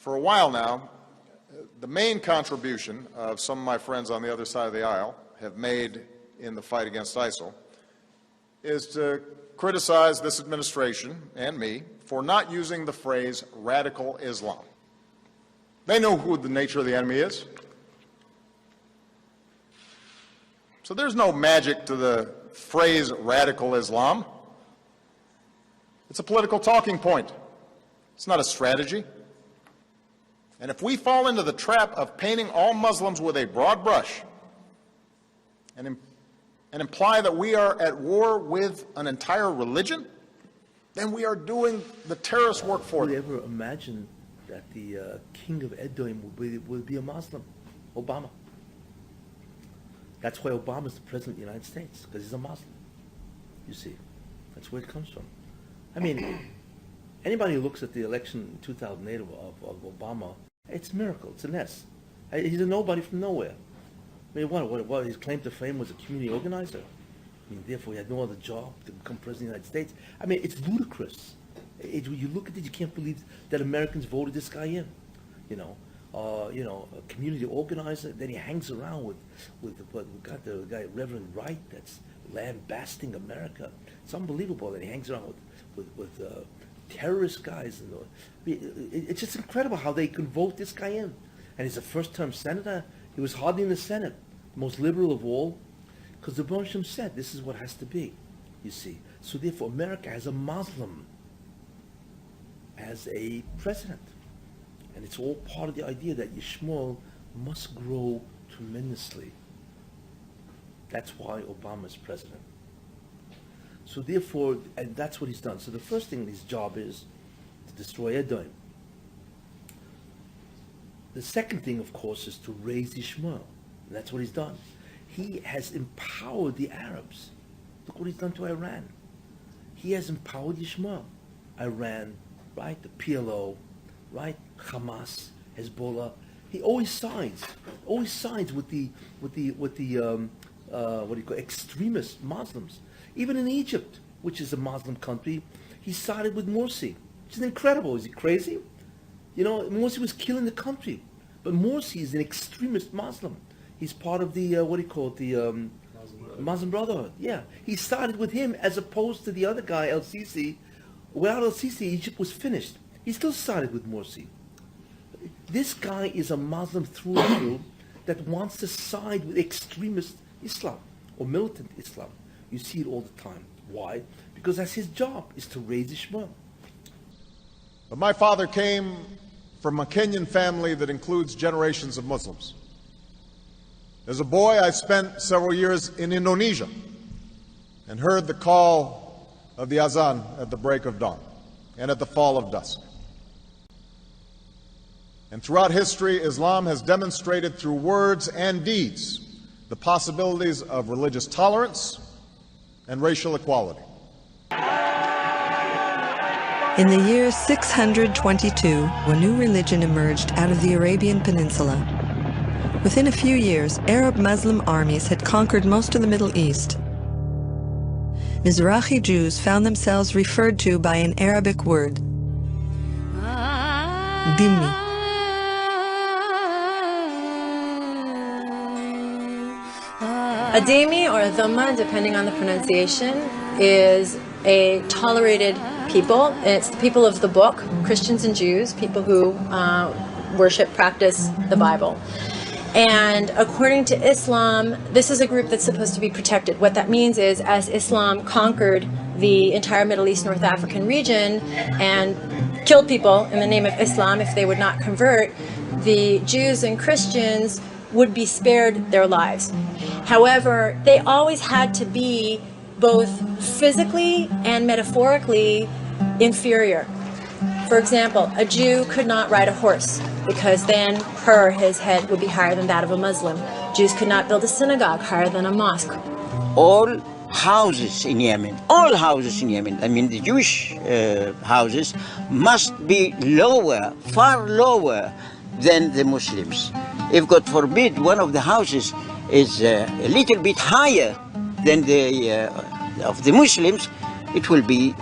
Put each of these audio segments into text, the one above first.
For a while now, the main contribution of some of my friends on the other side of the aisle have made in the fight against ISIL is to criticize this administration and me for not using the phrase radical Islam. They know who the nature of the enemy is. So there's no magic to the phrase radical Islam. It's a political talking point. It's not a strategy. And if we fall into the trap of painting all Muslims with a broad brush and imply that we are at war with an entire religion, then we are doing the terrorist work for them. Would you ever imagine that the king of Edom would be a Muslim? Obama. That's why Obama's the president of the United States, because he's a Muslim. You see, that's where it comes from. I mean, anybody who looks at the election in 2008 of Obama, it's a miracle. It's a mess. He's a nobody from nowhere. I mean, what his claim to fame was a community organizer. I mean, therefore, he had no other job to become president of the United States. I mean, it's ludicrous. When you look at it, you can't believe that Americans voted this guy in. A community organizer. Then he hangs around with we got the guy Reverend Wright that's lambasting America. It's unbelievable that he hangs around with terrorist guys. It's just incredible how they can vote this guy in. And he's a first-term senator. He was hardly in the Senate, most liberal of all, because the Bershom said this is what has to be, you see. So therefore, America has a Muslim as a president. And it's all part of the idea that Yishmael must grow tremendously. That's why Obama is president. So therefore, and that's what he's done. So the first thing his job is to destroy Edom. The second thing, of course, is to raise Yishmael. And that's what he's done. He has empowered the Arabs. Look what he's done to Iran. He has empowered Yishmael. Iran, right? The PLO, right? Hamas, Hezbollah. He always sides with the what do you call extremist Muslims. Even in Egypt, which is a Muslim country, he sided with Morsi, which is incredible. Is he crazy? You know, Morsi was killing the country, but Morsi is an extremist Muslim. He's part of the Muslim Brotherhood. Yeah, he sided with him as opposed to the other guy, El-Sisi. Without El-Sisi, Egypt was finished. He still sided with Morsi. This guy is a Muslim through and through that wants to side with extremist Islam or militant Islam. You see it all the time. Why? Because that's his job, is to raise Ishmael. But my father came from a Kenyan family that includes generations of Muslims. As a boy, I spent several years in Indonesia and heard the call of the azan at the break of dawn and at the fall of dusk. And throughout history, Islam has demonstrated through words and deeds the possibilities of religious tolerance and racial equality. In the year 622, a new religion emerged out of the Arabian Peninsula. Within a few years, Arab Muslim armies had conquered most of the Middle East. Mizrahi Jews found themselves referred to by an Arabic word, dhimmi. A dhimmi or a dhamma, depending on the pronunciation, is a tolerated people. It's the people of the book, Christians and Jews, people who worship, practice the Bible. And according to Islam, this is a group that's supposed to be protected. What that means is, as Islam conquered the entire Middle East, North African region and killed people in the name of Islam if they would not convert, the Jews and Christians would be spared their lives. However, they always had to be both physically and metaphorically inferior. For example, a Jew could not ride a horse because then his head would be higher than that of a Muslim. Jews could not build a synagogue higher than a mosque. All houses in Yemen, all houses in Yemen, I mean the Jewish houses, must be lower, far lower than the Muslims. If God forbid one of the houses is a little bit higher than the of the Muslims, it will be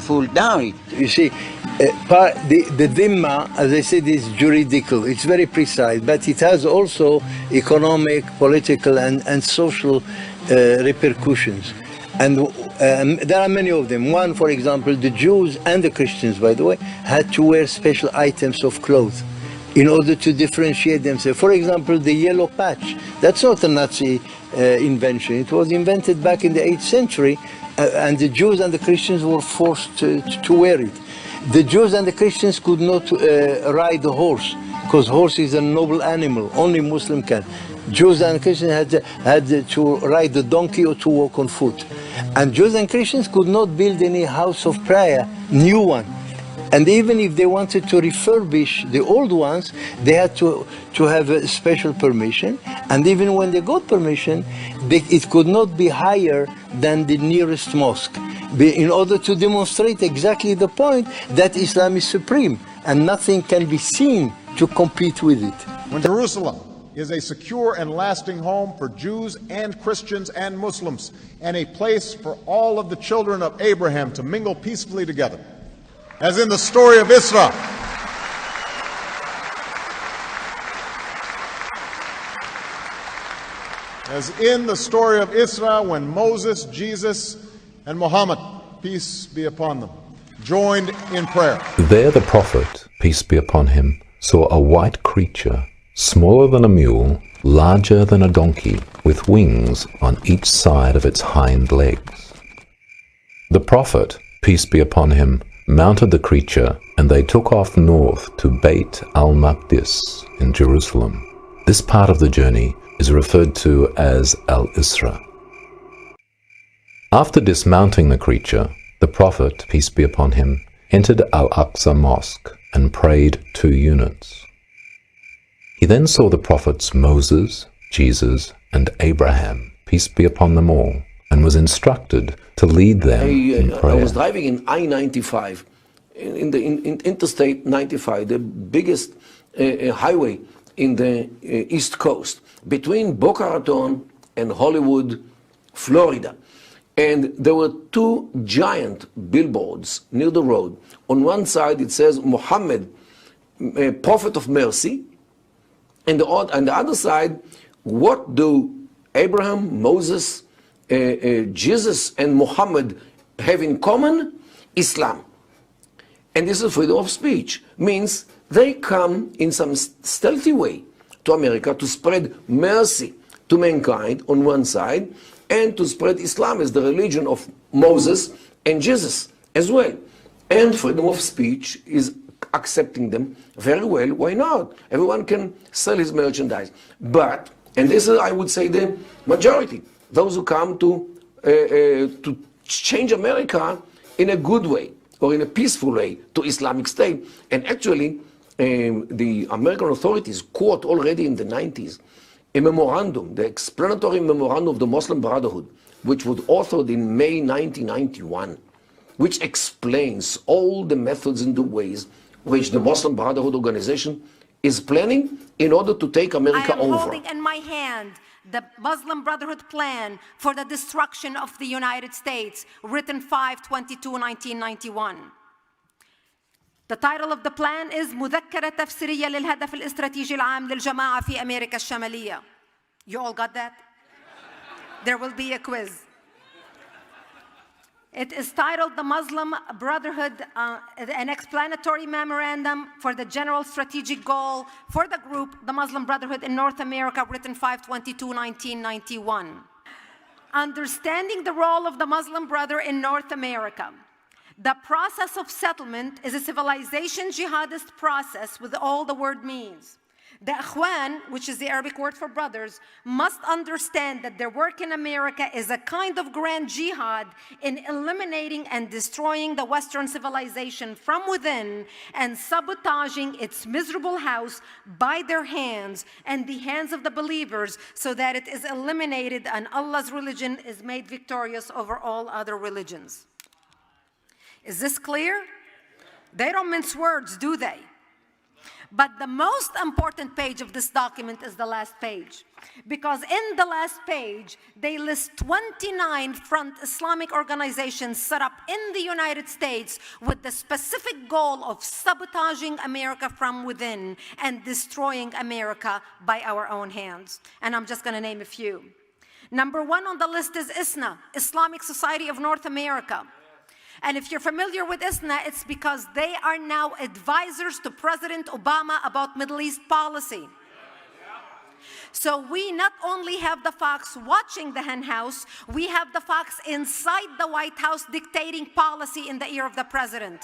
pulled down. You see, The dhimma, as I said, is juridical. It's very precise, but it has also economic, political, and social repercussions. And there are many of them. One, for example, the Jews and the Christians, by the way, had to wear special items of clothes in order to differentiate themselves. For example, the yellow patch. That's not a Nazi invention. It was invented back in the 8th century, and the Jews and the Christians were forced to wear it. The Jews and the Christians could not ride a horse, because horse is a noble animal. Only Muslim can. Jews and Christians had to ride the donkey or to walk on foot. And Jews and Christians could not build any house of prayer, new one. And even if they wanted to refurbish the old ones, they had to have a special permission. And even when they got permission, it could not be higher than the nearest mosque, in order to demonstrate exactly the point that Islam is supreme and nothing can be seen to compete with it. When Jerusalem is a secure and lasting home for Jews and Christians and Muslims, and a place for all of the children of Abraham to mingle peacefully together, as in the story of Isra. As in the story of Isra, when Moses, Jesus, and Muhammad, peace be upon them, joined in prayer. There the Prophet, peace be upon him, saw a white creature, smaller than a mule, larger than a donkey, with wings on each side of its hind legs. The Prophet, peace be upon him, mounted the creature, and they took off north to Beit al-Maqdis in Jerusalem. This part of the journey is referred to as al-Isra. After dismounting the creature, the Prophet, peace be upon him, entered Al-Aqsa Mosque and prayed 2 units. He then saw the prophets Moses, Jesus, and Abraham, peace be upon them all, and was instructed to lead them in prayer. I was driving in I-95, in Interstate 95, the biggest highway in the East Coast, between Boca Raton and Hollywood, Florida. And there were 2 giant billboards near the road. On one side it says Muhammad, Prophet of Mercy, and on the other side, what do Abraham, Moses, Jesus, and Muhammad have in common? Islam. And this is freedom of speech. Means they come in some stealthy way to America to spread mercy to mankind on one side, and to spread Islam as the religion of Moses and Jesus as well. And freedom of speech is accepting them very well. Why not? Everyone can sell his merchandise. But, and this is, I would say, the majority, those who come to change America in a good way or in a peaceful way to Islamic State. And actually, the American authorities caught already in the 90s a memorandum, the explanatory memorandum of the Muslim Brotherhood, which was authored in May 1991, which explains all the methods and the ways which the Muslim Brotherhood organization is planning in order to take America over. I am holding in my hand the Muslim Brotherhood plan for the destruction of the United States, written 5/22/1991. The title of the plan is مذكرة تفسيرية للهدف الاستراتيجي العام للجماعة في أمريكا الشمالية. You all got that? There will be a quiz. It is titled the Muslim Brotherhood, an explanatory memorandum for the general strategic goal for the group, the Muslim Brotherhood in North America, written 5/22/1991. Understanding the role of the Muslim Brother in North America. The process of settlement is a civilization jihadist process with all the word means. The Ikhwan, which is the Arabic word for brothers, must understand that their work in America is a kind of grand jihad in eliminating and destroying the Western civilization from within and sabotaging its miserable house by their hands and the hands of the believers, so that it is eliminated and Allah's religion is made victorious over all other religions. Is this clear? They don't mince words, do they? But the most important page of this document is the last page. Because in the last page, they list 29 front Islamic organizations set up in the United States with the specific goal of sabotaging America from within and destroying America by our own hands. And I'm just going to name a few. Number 1 on the list is ISNA, Islamic Society of North America. And if you're familiar with ISNA, it's because they are now advisors to President Obama about Middle East policy. So we not only have the fox watching the hen house, we have the fox inside the White House dictating policy in the ear of the president.